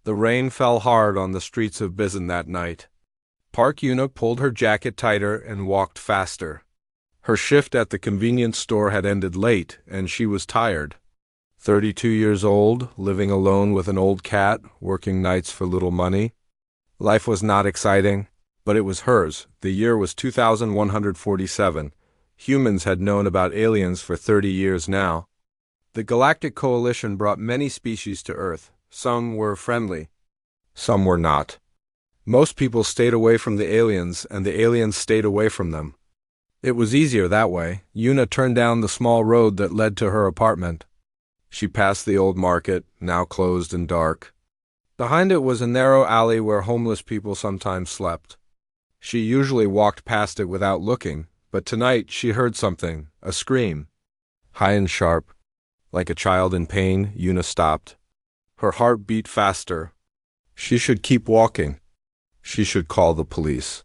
The rain fell hard on the streets of Bizen that night. Park Yuna pulled her jacket tighter and walked faster. Her shift at the convenience store had ended late, and she was tired. 32 years old, living alone with an old cat, working nights for little money. Life was not exciting, but it was hers. The year was 2147. Humans had known about aliens for 30 years now. The Galactic Coalition brought many species to Earth. Some were friendly. Some were not. Most people stayed away from the aliens, and the aliens stayed away from them. It was easier that way. Yuna turned down the small road that led to her apartment. She passed the old market, now closed and dark. Behind it was a narrow alley where homeless people sometimes slept. She usually walked past it without looking, but tonight she heard something, a scream. High and sharp. Like a child in pain, Yuna stopped. Her heart beat faster. She should keep walking. She should call the police.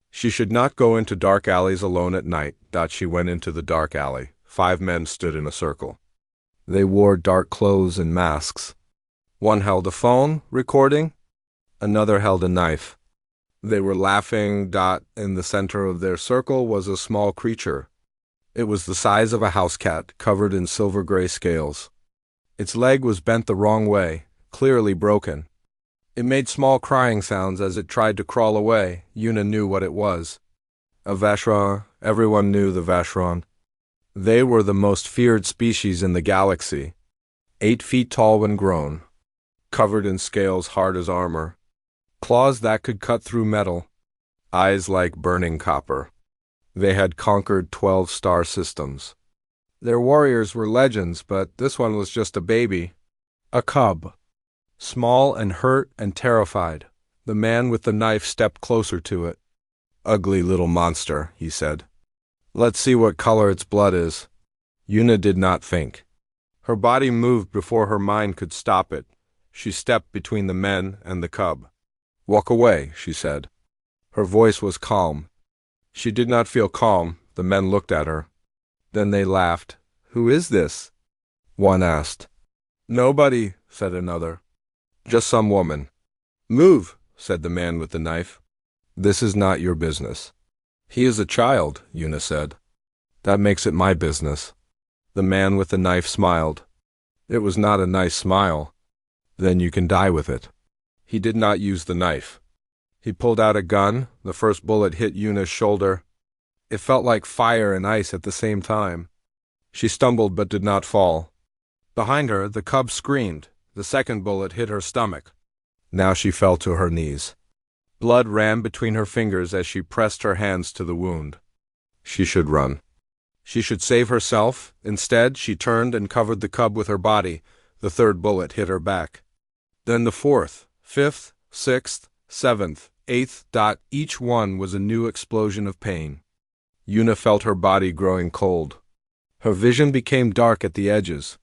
She should not go into dark alleys alone at night. She went into the dark alley. 5 men stood in a circle. They wore dark clothes and masks. One held a phone, recording. Another held a knife. They were laughing. In the center of their circle was a small creature. It was the size of a house cat, covered in silver-gray scales. Its leg was bent the wrong way, clearly broken. It made small crying sounds as it tried to crawl away. Yuna knew what it was. A Vashron. Everyone knew the Vashron. They were the most feared species in the galaxy. 8 feet tall when grown. Covered in scales hard as armor. Claws that could cut through metal. Eyes like burning copper. They had conquered 12 star systems. Their warriors were legends, but this one was just a baby. A cub. Small and hurt and terrified. The man with the knife stepped closer to it. Ugly little monster, he said. Let's see what color its blood is. Yuna did not think. Her body moved before her mind could stop it. She stepped between the men and the cub. Walk away, she said. Her voice was calm. She did not feel calm. The men looked at her. Then they laughed. Who is this? One asked. Nobody, said another. Just some woman. Move, said the man with the knife. This is not your business. He is a child, Yuna said. That makes it my business. The man with the knife smiled. It was not a nice smile. Then you can die with it. He did not use the knife. He pulled out a gun. The first bullet hit Yuna's shoulder. It felt like fire and ice at the same time. She stumbled but did not fall. Behind her, the cub screamed. The second bullet hit her stomach. Now she fell to her knees. Blood ran between her fingers as she pressed her hands to the wound. She should run. She should save herself. Instead, she turned and covered the cub with her body. The third bullet hit her back. Then the fourth, fifth, sixth, seventh, eighth. Each one was a new explosion of pain. Yuna felt her body growing cold. Her vision became dark at the edges.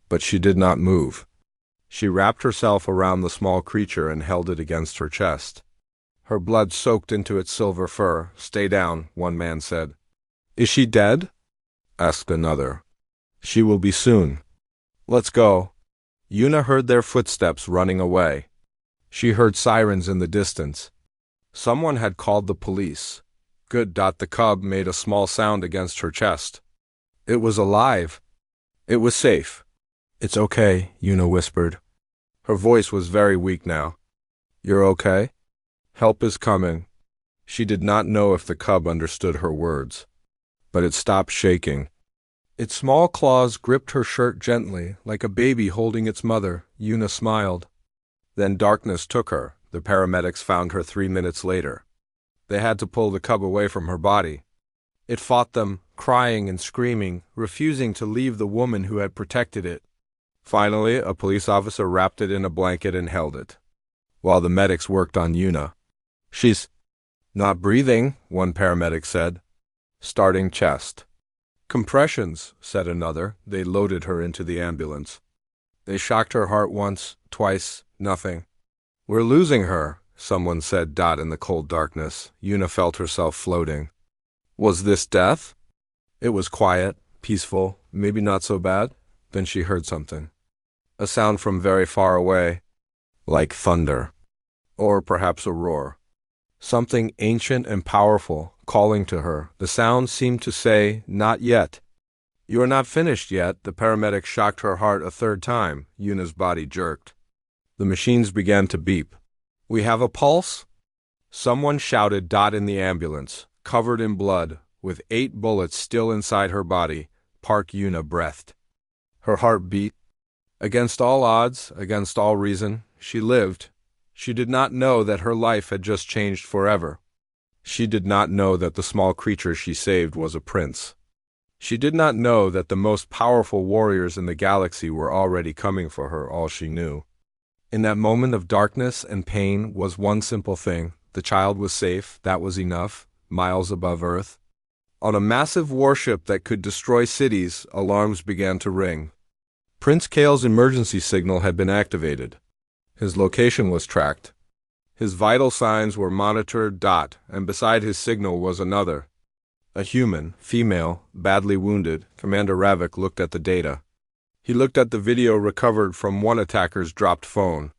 But she did not move. She wrapped herself around the small creature and held it against her chest. Her blood soaked into its silver fur. Stay down, one man said. Is she dead? Asked another. She will be soon. Let's go. Yuna heard their footsteps running away. She heard sirens in the distance. Someone had called the police. Good. The cub made a small sound against her chest. It was alive. It was safe. It's okay, Yuna whispered. Her voice was very weak now. You're okay? Help is coming. She did not know if the cub understood her words. But it stopped shaking. Its small claws gripped her shirt gently, like a baby holding its mother. Yuna smiled. Then darkness took her. The paramedics found her 3 minutes later. They had to pull the cub away from her body. It fought them, crying and screaming, refusing to leave the woman who had protected it. Finally, a police officer wrapped it in a blanket and held it, while the medics worked on Yuna. She's not breathing, one paramedic said. Starting chest. Compressions, said another. They loaded her into the ambulance. They shocked her heart once, twice, nothing. We're losing her, someone said. In the cold darkness, Yuna felt herself floating. Was this death? It was quiet, peaceful, maybe not so bad. Then she heard something. A sound from very far away. like thunder, or perhaps a roar. Something ancient and powerful calling to her. The sound seemed to say, "Not yet." "You are not finished yet." The paramedic shocked her heart a third time. Yuna's body jerked. The machines began to beep. "We have a pulse?" Someone shouted. In the ambulance, covered in blood, with 8 bullets still inside her body, Park Yuna breathed. Her heart beat. Against all odds, against all reason, she lived. She did not know that her life had just changed forever. She did not know that the small creature she saved was a prince. She did not know that the most powerful warriors in the galaxy were already coming for her. All she knew, in that moment of darkness and pain, was one simple thing. The child was safe. That was enough. Miles above Earth, on a massive warship that could destroy cities, alarms began to ring. Prince Kale's emergency signal had been activated. His location was tracked. His vital signs were monitored. And beside his signal was another. A human, female, badly wounded. Commander Ravik looked at the data. He looked at the video recovered from one attacker's dropped phone.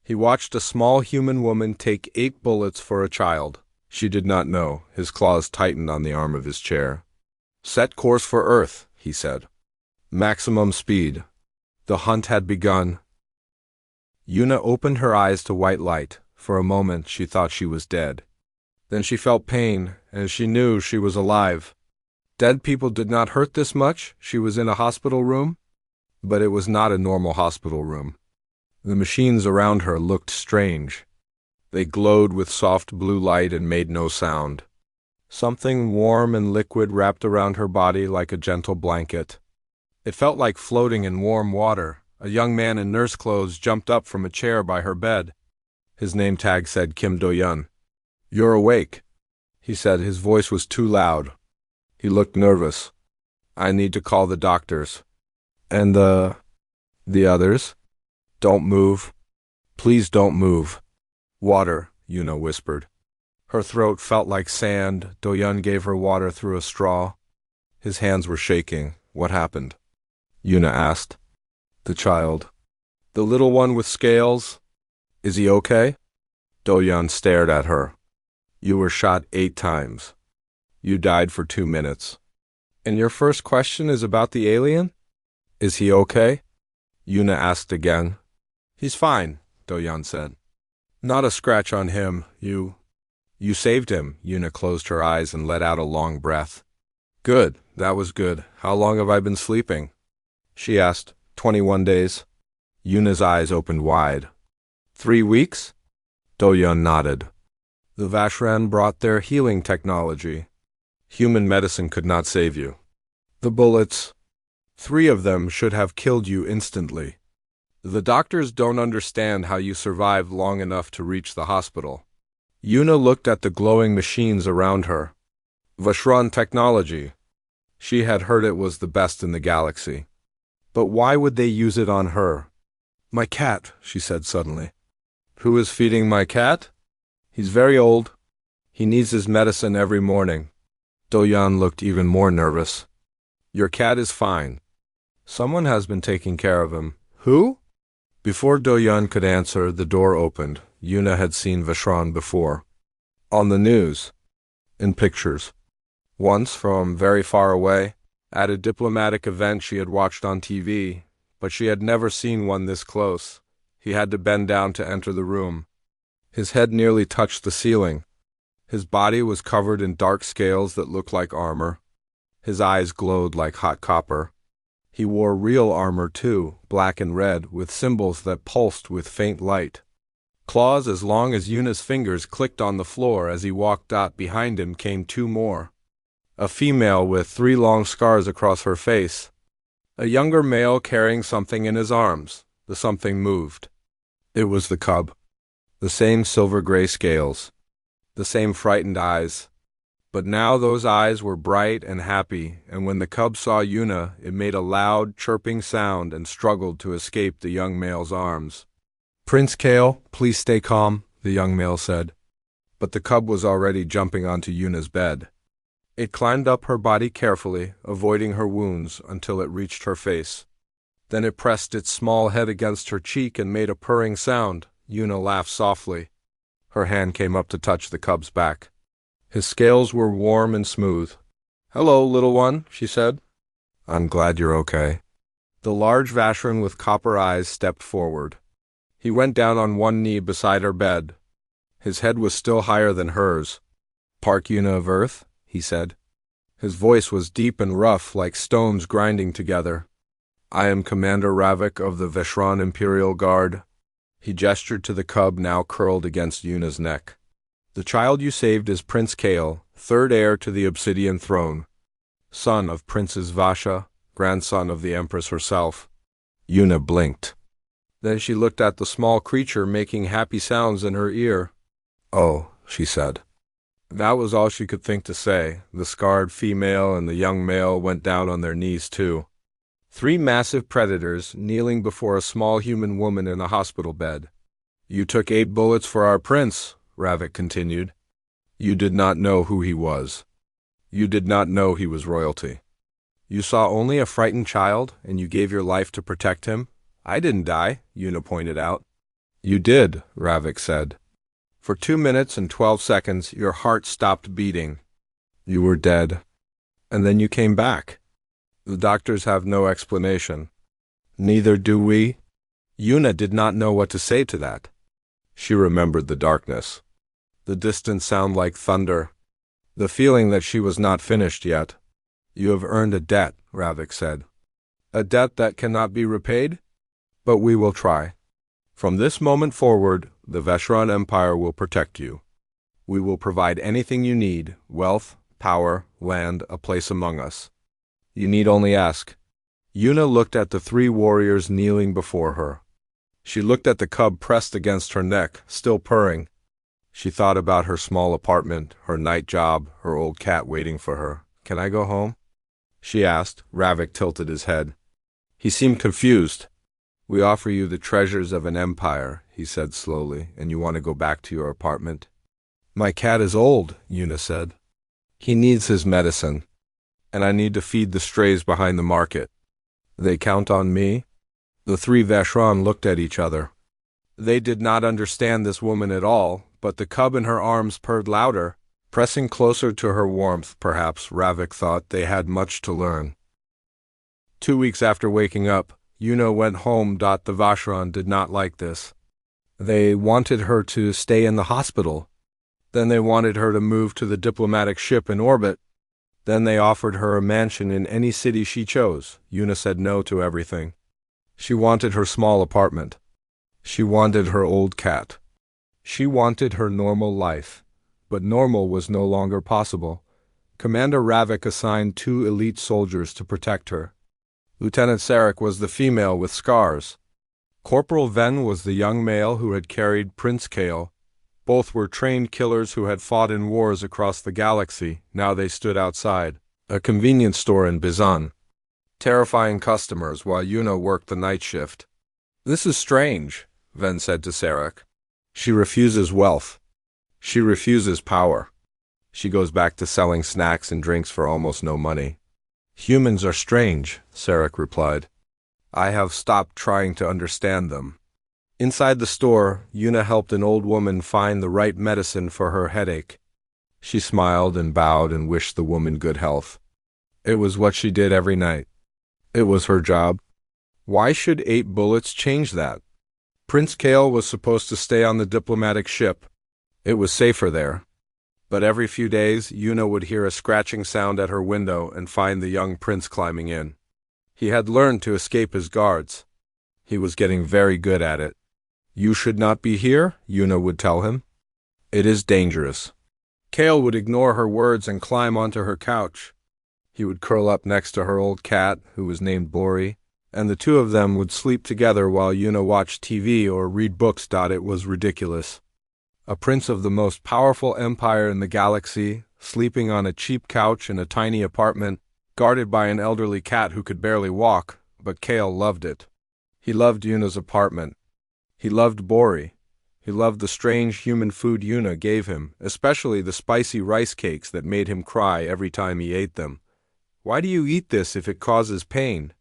He watched a small human woman take 8 bullets for a child. She did not know. His claws tightened on the arm of his chair. "Set course for Earth," he said. "Maximum speed." The hunt had begun. Yuna opened her eyes to white light. For a moment she thought she was dead. Then she felt pain, and she knew she was alive. Dead people did not hurt this much. She was in a hospital room. But it was not a normal hospital room. The machines around her looked strange. They glowed with soft blue light and made no sound. Something warm and liquid wrapped around her body like a gentle blanket. It felt like floating in warm water. A young man in nurse clothes jumped up from a chair by her bed. His name tag said Kim Do-yeon. "You're awake," he said. His voice was too loud. He looked nervous. "I need to call the doctors." "And the others?" "Don't move. Please don't move." "Water," Yuna whispered. Her throat felt like sand. Do-yeon gave her water through a straw. His hands were shaking. "What happened?" Yuna asked. "The child. The little one with scales. Is he okay?" Do-yeon stared at her. "You were shot 8 times. You died for 2 minutes. And your first question is about the alien? Is he okay?" Yuna asked again. "He's fine," Do-yeon said. "Not a scratch on him. You saved him." Yuna closed her eyes and let out a long breath. "Good. That was good. How long have I been sleeping?" she asked. 21 days. Yuna's eyes opened wide. 3 weeks? Do-yeon nodded. The Vashran brought their healing technology. Human medicine could not save you. The bullets, 3 of them, should have killed you instantly. The doctors don't understand how you survived long enough to reach the hospital. Yuna looked at the glowing machines around her. Vashran technology. She had heard it was the best in the galaxy. But why would they use it on her? "My cat," she said suddenly. "Who is feeding my cat?" "He's very old. He needs his medicine every morning." Do-yeon looked even more nervous. "Your cat is fine. Someone has been taking care of him." "Who?" Before Do-yeon could answer, the door opened. Yuna had seen Vashran before. On the news. In pictures. Once, from very far away, at a diplomatic event she had watched on TV, but she had never seen one this close. He had to bend down to enter the room. His head nearly touched the ceiling. His body was covered in dark scales that looked like armor. His eyes glowed like hot copper. He wore real armor too, black and red, with symbols that pulsed with faint light. Claws as long as Yuna's fingers clicked on the floor as he walked. Behind him came 2 more. A female with 3 long scars across her face. A younger male carrying something in his arms. The something moved. It was the cub. The same silver-gray scales. The same frightened eyes. But now those eyes were bright and happy, and when the cub saw Yuna, it made a loud, chirping sound and struggled to escape the young male's arms. "Prince Kale, please stay calm," the young male said. But the cub was already jumping onto Yuna's bed. It climbed up her body carefully, avoiding her wounds, until it reached her face. Then it pressed its small head against her cheek and made a purring sound. Yuna laughed softly. Her hand came up to touch the cub's back. His scales were warm and smooth. "Hello, little one," she said. "I'm glad you're okay." The large Vashran with copper eyes stepped forward. He went down on one knee beside her bed. His head was still higher than hers. "Park Yuna of Earth," he said. His voice was deep and rough, like stones grinding together. "I am Commander Ravik of the Vashran Imperial Guard." He gestured to the cub now curled against Yuna's neck. "The child you saved is Prince Kale, third heir to the Obsidian Throne, son of Princess Vasha, grandson of the Empress herself." Yuna blinked. Then she looked at the small creature making happy sounds in her ear. "Oh," she said. That was all she could think to say. The scarred female and the young male went down on their knees too. Three massive predators kneeling before a small human woman in a hospital bed. "You took 8 bullets for our prince," Ravik continued. "You did not know who he was. You did not know he was royalty. You saw only a frightened child, and you gave your life to protect him. I didn't die," Yuna pointed out. "You did," Ravik said. "For 2 minutes and 12 seconds, your heart stopped beating. You were dead. And then you came back. The doctors have no explanation. Neither do we." Yuna did not know what to say to that. She remembered the darkness, the distant sound like thunder, the feeling that she was not finished yet. "You have earned a debt," Ravik said. "A debt that cannot be repaid? But we will try. From this moment forward, the Vashran Empire will protect you. We will provide anything you need: wealth, power, land, a place among us. You need only ask." Yuna looked at the 3 warriors kneeling before her. She looked at the cub pressed against her neck, still purring. She thought about her small apartment, her night job, her old cat waiting for her. "Can I go home?" she asked. Ravik tilted his head. He seemed confused. "We offer you the treasures of an empire," he said slowly, "and you want to go back to your apartment?" "My cat is old," Yuna said. "He needs his medicine, and I need to feed the strays behind the market. They count on me?" The 3 Vashran looked at each other. They did not understand this woman at all, but the cub in her arms purred louder, pressing closer to her warmth. Perhaps, Ravik thought, they had much to learn. 2 weeks after waking up, Yuna went home. The Vashran did not like this. They wanted her to stay in the hospital. Then they wanted her to move to the diplomatic ship in orbit. Then they offered her a mansion in any city she chose. Yuna said no to everything. She wanted her small apartment. She wanted her old cat. She wanted her normal life. But normal was no longer possible. Commander Ravik assigned 2 elite soldiers to protect her. Lieutenant Sarek was the female with scars. Corporal Ven was the young male who had carried Prince Kale. Both were trained killers who had fought in wars across the galaxy. Now they stood outside a convenience store in Bizan, terrifying customers while Yuna worked the night shift. "This is strange," Ven said to Sarek. "She refuses wealth. She refuses power. She goes back to selling snacks and drinks for almost no money." "Humans are strange," Sarek replied. "I have stopped trying to understand them." Inside the store, Yuna helped an old woman find the right medicine for her headache. She smiled and bowed and wished the woman good health. It was what she did every night. It was her job. Why should 8 bullets change that? Prince Kale was supposed to stay on the diplomatic ship. It was safer there. But every few days, Yuna would hear a scratching sound at her window and find the young prince climbing in. He had learned to escape his guards. He was getting very good at it. "You should not be here," Yuna would tell him. "It is dangerous." Kale would ignore her words and climb onto her couch. He would curl up next to her old cat, who was named Bori, and the 2 of them would sleep together while Yuna watched TV or read books. It was ridiculous. A prince of the most powerful empire in the galaxy, sleeping on a cheap couch in a tiny apartment, guarded by an elderly cat who could barely walk, but Kale loved it. He loved Yuna's apartment. He loved Bori. He loved the strange human food Yuna gave him, especially the spicy rice cakes that made him cry every time he ate them. "Why do you eat this if it causes pain?"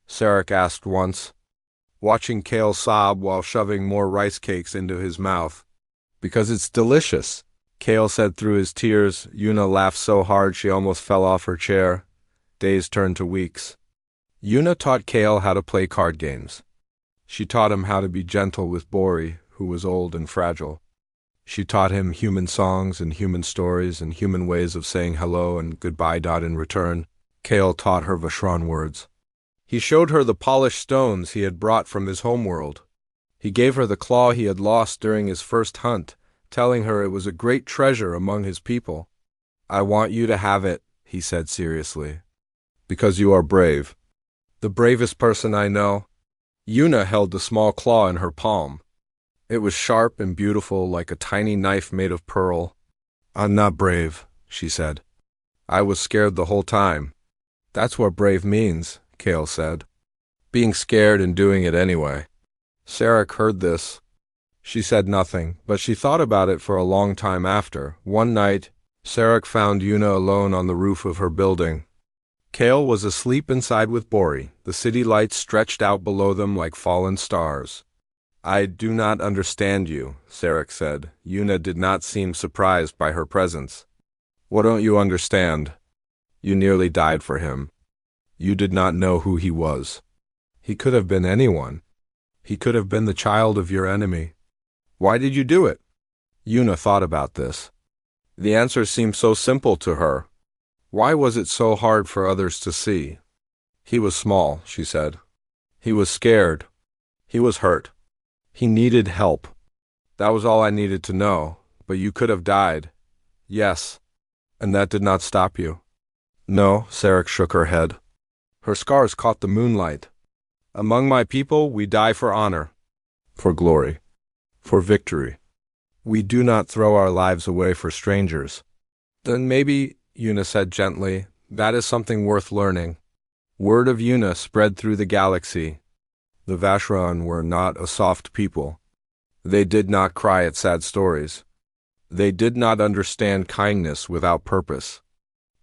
Sarek asked once. watching Kale sob while shoving more rice cakes into his mouth. Because it's delicious, Kale said through his tears. Yuna laughed so hard she almost fell off her chair. Days turned to weeks. Yuna taught Kale how to play card games. She taught him how to be gentle with Bori, who was old and fragile. She taught him human songs and human stories and human ways of saying hello and goodbye. In return, Kale taught her Vashran words. He showed her the polished stones he had brought from his homeworld. He gave her the claw he had lost during his first hunt, telling her it was a great treasure among his people. I want you to have it, he said seriously. Because you are brave. The bravest person I know. Yuna held the small claw in her palm. It was sharp and beautiful like a tiny knife made of pearl. I'm not brave, she said. I was scared the whole time. That's what brave means, Kale said. Being scared and doing it anyway. Sarek heard this. She said nothing, but she thought about it for a long time after. One night, Sarek found Yuna alone on the roof of her building. Kale was asleep inside with Bori. The city lights stretched out below them like fallen stars. I do not understand you, Sarek said. Yuna did not seem surprised by her presence. What don't you understand? You nearly died for him. You did not know who he was. He could have been anyone. He could have been the child of your enemy. Why did you do it? Yuna thought about this. The answer seemed so simple to her. Why was it so hard for others to see? He was small, she said. He was scared. He was hurt. He needed help. That was all I needed to know, but you could have died. Yes. And that did not stop you. No, Sarek shook her head. Her scars caught the moonlight. Among my people, we die for honor, for glory, for victory. We do not throw our lives away for strangers. Then maybe, Yuna said gently, that is something worth learning. Word of Yuna spread through the galaxy. The Vashran were not a soft people. They did not cry at sad stories. They did not understand kindness without purpose.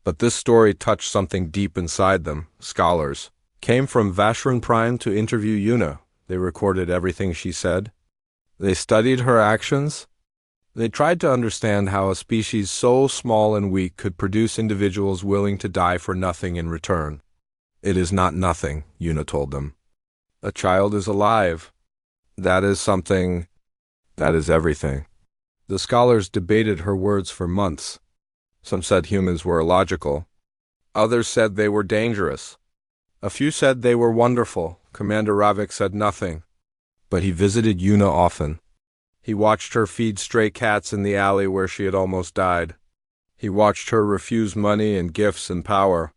But this story touched something deep inside them. Scholars came from Vashran Prime to interview Yuna. They recorded everything she said. They studied her actions. They tried to understand how a species so small and weak could produce individuals willing to die for nothing in return. It is not nothing, Yuna told them. A child is alive. That is something. That is everything. The scholars debated her words for months. Some said humans were illogical. Others said they were dangerous. A few said they were wonderful. Commander Ravik said nothing. But he visited Yuna often. He watched her feed stray cats in the alley where she had almost died. He watched her refuse money and gifts and power.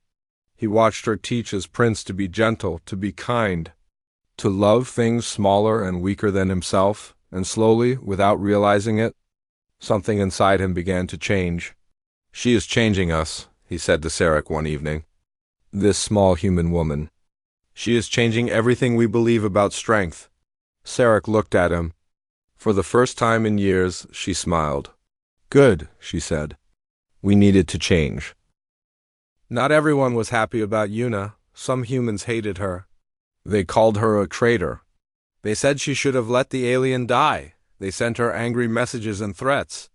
He watched her teach his prince to be gentle, to be kind, to love things smaller and weaker than himself, and slowly, without realizing it, something inside him began to change. She is changing us, he said to Sarek one evening. This small human woman. She is changing everything we believe about strength. Sarek looked at him. For the first time in years, she smiled. Good, she said. We needed to change. Not everyone was happy about Yuna. Some humans hated her. They called her a traitor. They said she should have let the alien die. They sent her angry messages and threats.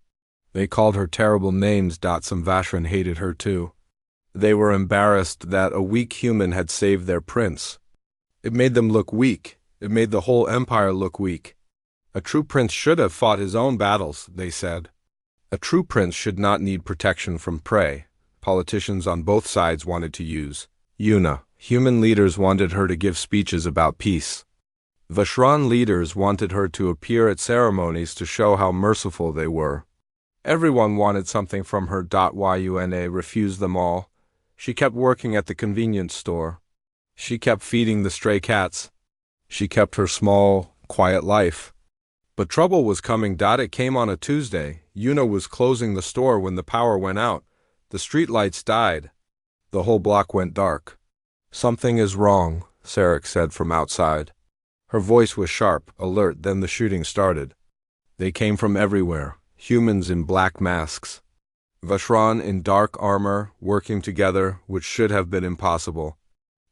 They called her terrible names. Some Vashran hated her too. They were embarrassed that a weak human had saved their prince. It made them look weak. It made the whole empire look weak. A true prince should have fought his own battles, they said. A true prince should not need protection from prey. Politicians on both sides wanted to use Yuna. Human leaders wanted her to give speeches about peace. Vashran leaders wanted her to appear at ceremonies to show how merciful they were. Everyone wanted something from her. Yuna refused them all. She kept working at the convenience store. She kept feeding the stray cats. She kept her small, quiet life. But trouble was coming. It came on a Tuesday. Yuna was closing the store when the power went out. The streetlights died. The whole block went dark. Something is wrong, Sarek said from outside. Her voice was sharp, alert. Then the shooting started. They came from everywhere. Humans in black masks. Vashran in dark armor, working together, which should have been impossible.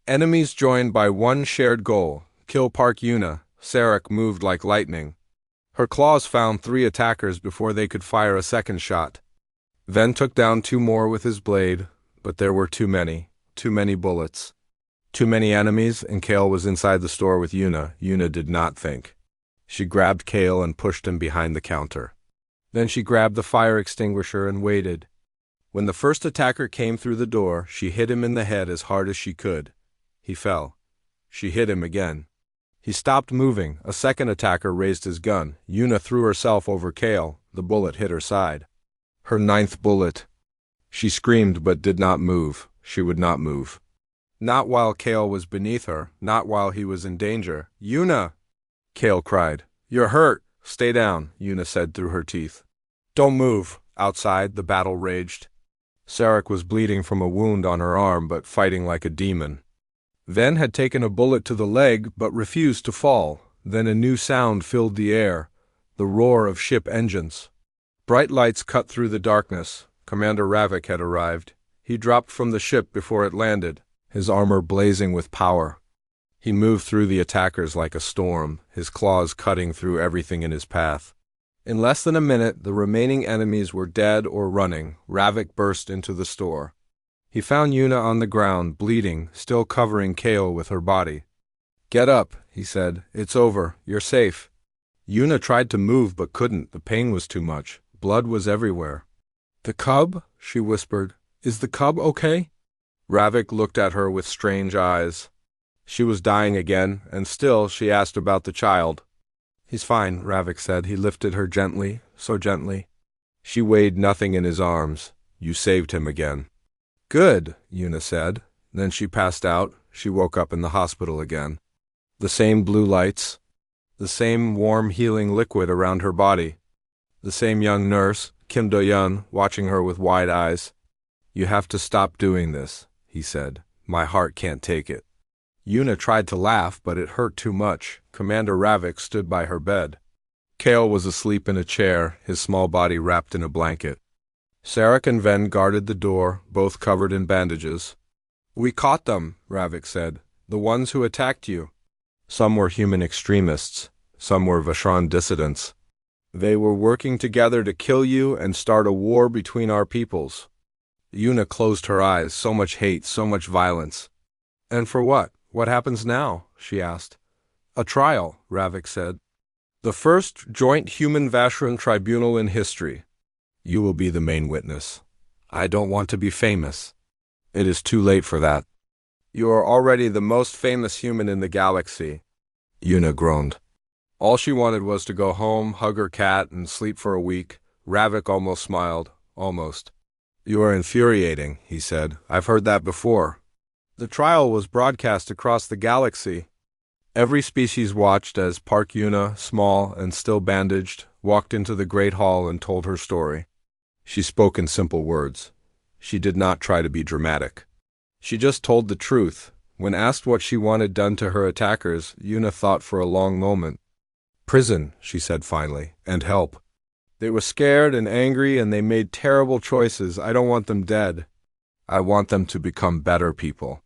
Enemies joined by one shared goal, kill Park Yuna. Sarek moved like lightning. Her claws found 3 attackers before they could fire a second shot. Ven took down 2 more with his blade, but there were too many bullets. Too many enemies, and Kale was inside the store with Yuna. Yuna did not think. She grabbed Kale and pushed him behind the counter. Then she grabbed the fire extinguisher and waited. When the first attacker came through the door, she hit him in the head as hard as she could. He fell. She hit him again. He stopped moving. A second attacker raised his gun. Yuna threw herself over Kale. The bullet hit her side. Her 9th bullet. She screamed but did not move. She would not move. Not while Kale was beneath her, not while he was in danger. "Yuna!" Kale cried. "You're hurt." "Stay down," Yuna said through her teeth. "Don't move." Outside, the battle raged. Sarek was bleeding from a wound on her arm but fighting like a demon. Ven had taken a bullet to the leg but refused to fall. Then a new sound filled the air, the roar of ship engines. Bright lights cut through the darkness. Commander Ravik had arrived. He dropped from the ship before it landed, his armor blazing with power. He moved through the attackers like a storm, his claws cutting through everything in his path. In less than a minute, the remaining enemies were dead or running. Ravik burst into the store. He found Yuna on the ground, bleeding, still covering Kale with her body. "Get up," he said. "It's over. You're safe." Yuna tried to move but couldn't. The pain was too much. Blood was everywhere. "The cub?" she whispered. "Is the cub okay?" Ravik looked at her with strange eyes. She was dying again, and still she asked about the child. "He's fine," Ravik said. He lifted her gently, so gently. She weighed nothing in his arms. "You saved him again." "Good," Yuna said. Then she passed out. She woke up in the hospital again. The same blue lights. The same warm healing liquid around her body. The same young nurse, Kim Do-yeon, watching her with wide eyes. "You have to stop doing this," he said. "My heart can't take it." Yuna tried to laugh, but it hurt too much. Commander Ravik stood by her bed. Kale was asleep in a chair, his small body wrapped in a blanket. Sarek and Ven guarded the door, both covered in bandages. "We caught them," Ravik said. "The ones who attacked you." Some were human extremists. Some were Vashran dissidents. They were working together to kill you and start a war between our peoples. Yuna closed her eyes. So much hate, so much violence. "And for what? What happens now?" she asked. "A trial," Ravik said. "The first joint human-Vashran tribunal in history. You will be the main witness. I don't want to be famous. It is too late for that. You are already the most famous human in the galaxy." Yuna groaned. All she wanted was to go home, hug her cat, and sleep for a week. Ravik almost smiled. Almost. "You are infuriating," he said. "I've heard that before." The trial was broadcast across the galaxy. Every species watched as Park Yuna, small and still bandaged, walked into the great hall and told her story. She spoke in simple words. She did not try to be dramatic. She just told the truth. When asked what she wanted done to her attackers, Yuna thought for a long moment. "Prison," she said finally, "and help. They were scared and angry and they made terrible choices. I don't want them dead. I want them to become better people."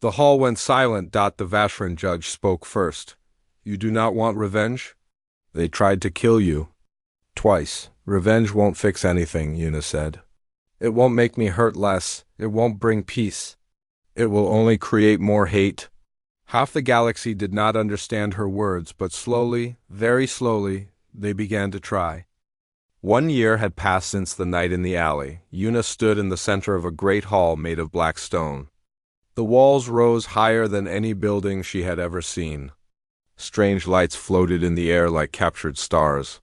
The hall went silent. The Vashran judge spoke first. "You do not want revenge? They tried to kill you. Twice. Revenge won't fix anything," Yuna said. "It won't make me hurt less. It won't bring peace. It will only create more hate." Half the galaxy did not understand her words, but slowly, very slowly, they began to try. 1 year had passed since the night in the alley. Yuna stood in the center of a great hall made of black stone. The walls rose higher than any building she had ever seen. Strange lights floated in the air like captured stars.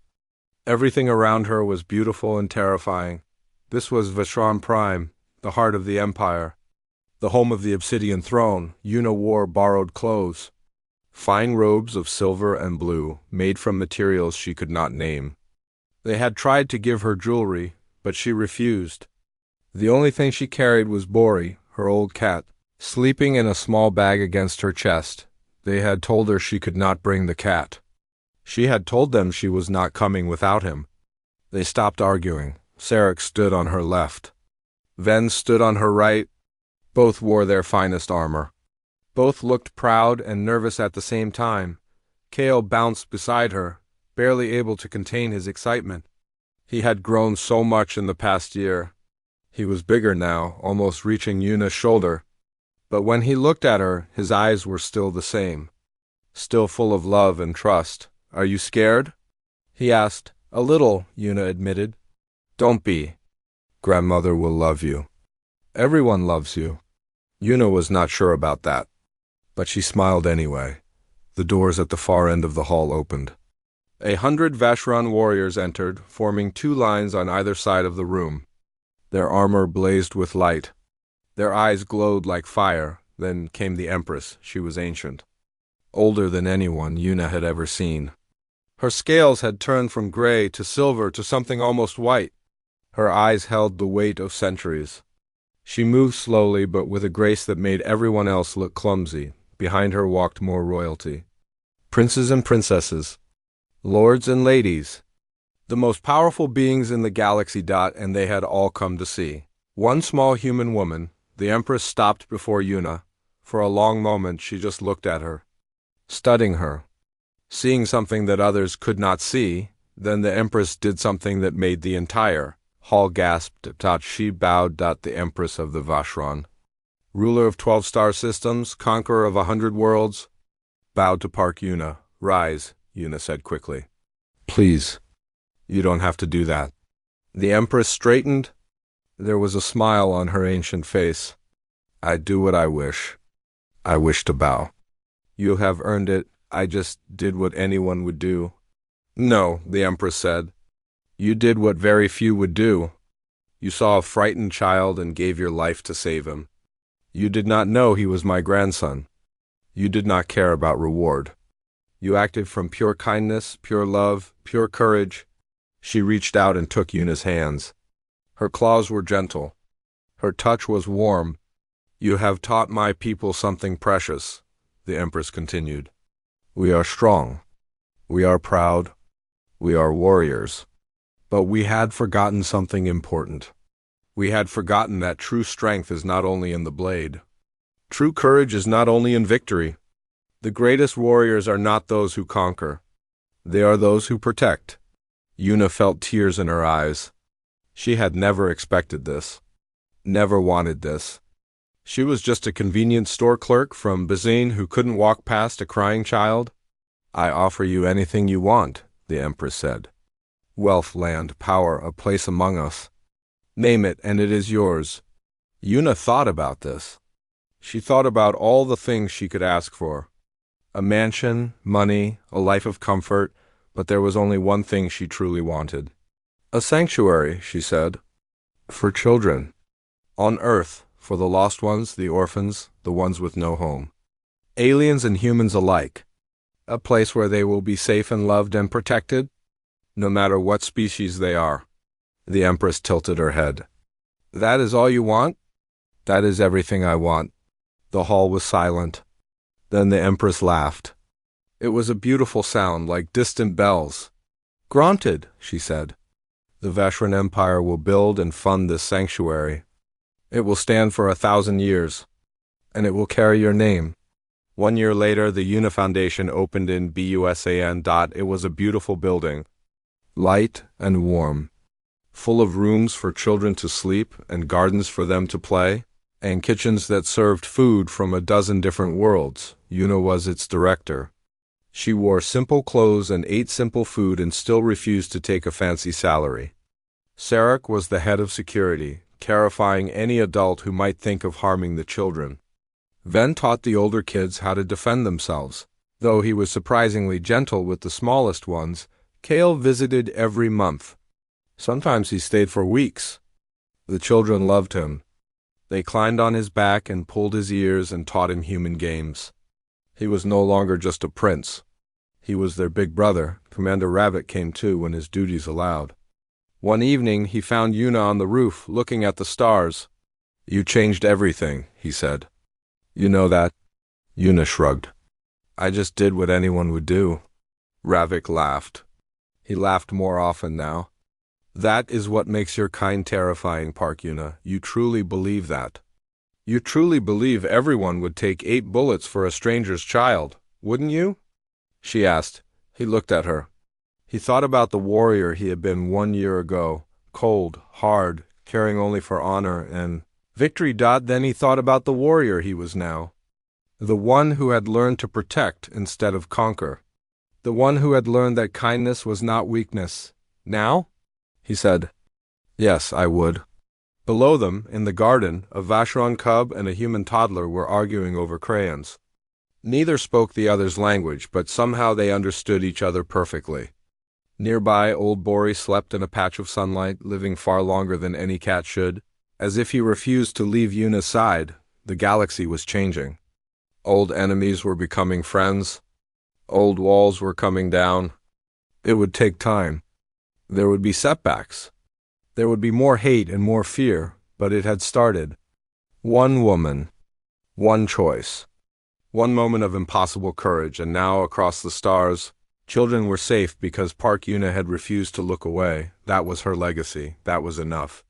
Everything around her was beautiful and terrifying. This was Vashran Prime, the heart of the Empire. The home of the Obsidian Throne. Yuna wore borrowed clothes. Fine robes of silver and blue, made from materials she could not name. They had tried to give her jewelry, but she refused. The only thing she carried was Bori, her old cat, sleeping in a small bag against her chest. They had told her she could not bring the cat. She had told them she was not coming without him. They stopped arguing. Sarek stood on her left. Ven stood on her right. Both wore their finest armor. Both looked proud and nervous at the same time. Kale bounced beside her, barely able to contain his excitement. He had grown so much in the past year. He was bigger now, almost reaching Yuna's shoulder. But when he looked at her, his eyes were still the same. Still full of love and trust. "Are you scared?" he asked. "A little," Yuna admitted. "Don't be. Grandmother will love you. Everyone loves you." Yuna was not sure about that, but she smiled anyway. The doors at the far end of the hall opened. 100 Vashran warriors entered, forming 2 lines on either side of the room. Their armor blazed with light. Their eyes glowed like fire. Then came the Empress. She was ancient, older than anyone Yuna had ever seen. Her scales had turned from gray to silver to something almost white. Her eyes held the weight of centuries. She moved slowly, but with a grace that made everyone else look clumsy. Behind her walked more royalty. Princes and princesses, lords and ladies, the most powerful beings in the galaxy. And they had all come to see one small human woman. The Empress stopped before Yuna. For a long moment she just looked at her, studying her, seeing something that others could not see. Then the Empress did something that made the entire hall gasped. She bowed. The Empress of the Vashran, ruler of 12 star systems, conqueror of 100 worlds, bowed to Park Yuna. "Rise," Yuna said quickly. "Please, you don't have to do that." The Empress straightened. There was a smile on her ancient face. "I do what I wish. I wish to bow. You have earned it. I just did what anyone would do." "No," the Empress said. "You did what very few would do. You saw a frightened child and gave your life to save him. You did not know he was my grandson. You did not care about reward. You acted from pure kindness, pure love, pure courage." She reached out and took Yuna's hands. Her claws were gentle. Her touch was warm. "You have taught my people something precious," the Empress continued. "We are strong. We are proud. We are warriors. But we had forgotten something important. We had forgotten that true strength is not only in the blade. True courage is not only in victory. The greatest warriors are not those who conquer. They are those who protect." Yuna felt tears in her eyes. She had never expected this, never wanted this. She was just a convenience store clerk from Bazine who couldn't walk past a crying child. "I offer you anything you want," the Empress said. "Wealth, land, power, a place among us. Name it, and it is yours." Yuna thought about this. She thought about all the things she could ask for. A mansion, money, a life of comfort, but there was only one thing she truly wanted. "A sanctuary," she said, "for children. On Earth, for the lost ones, the orphans, the ones with no home. Aliens and humans alike. A place where they will be safe and loved and protected, no matter what species they are." The Empress tilted her head. "That is all you want?" "That is everything I want." The hall was silent. Then the Empress laughed. It was a beautiful sound, like distant bells. "Granted," she said. "The Vashran Empire will build and fund this sanctuary. It will stand for 1,000 years, and it will carry your name." 1 year later, the Yuna Foundation opened in Busan. It was a beautiful building, light and warm, full of rooms for children to sleep and gardens for them to play, and kitchens that served food from a dozen different worlds. Yuna was its director. She wore simple clothes and ate simple food and still refused to take a fancy salary. Sarek was the head of security, terrifying any adult who might think of harming the children. Ven taught the older kids how to defend themselves. Though he was surprisingly gentle with the smallest ones, Kale visited every month. Sometimes he stayed for weeks. The children loved him. They climbed on his back and pulled his ears and taught him human games. He was no longer just a prince. He was their big brother. Commander Ravik came too when his duties allowed. One evening he found Yuna on the roof, looking at the stars. "You changed everything," he said. "You know that?" Yuna shrugged. "I just did what anyone would do." Ravik laughed. He laughed more often now. "That is what makes your kind terrifying, Park Yuna. You truly believe that. You truly believe everyone would take 8 bullets for a stranger's child, wouldn't you?" she asked. He looked at her. He thought about the warrior he had been 1 year ago, cold, hard, caring only for honor and victory. Then he thought about the warrior he was now. The one who had learned to protect instead of conquer. The one who had learned that kindness was not weakness. Now? He said, "Yes, I would." Below them, in the garden, a Vacheron cub and a human toddler were arguing over crayons. Neither spoke the other's language, but somehow they understood each other perfectly. Nearby, old Bori slept in a patch of sunlight, living far longer than any cat should. As if he refused to leave Yuna's side, the galaxy was changing. Old enemies were becoming friends. Old walls were coming down. It would take time. There would be setbacks. There would be more hate and more fear, but it had started. One woman. One choice. One moment of impossible courage, and now across the stars, children were safe because Park Yuna had refused to look away. That was her legacy. That was enough.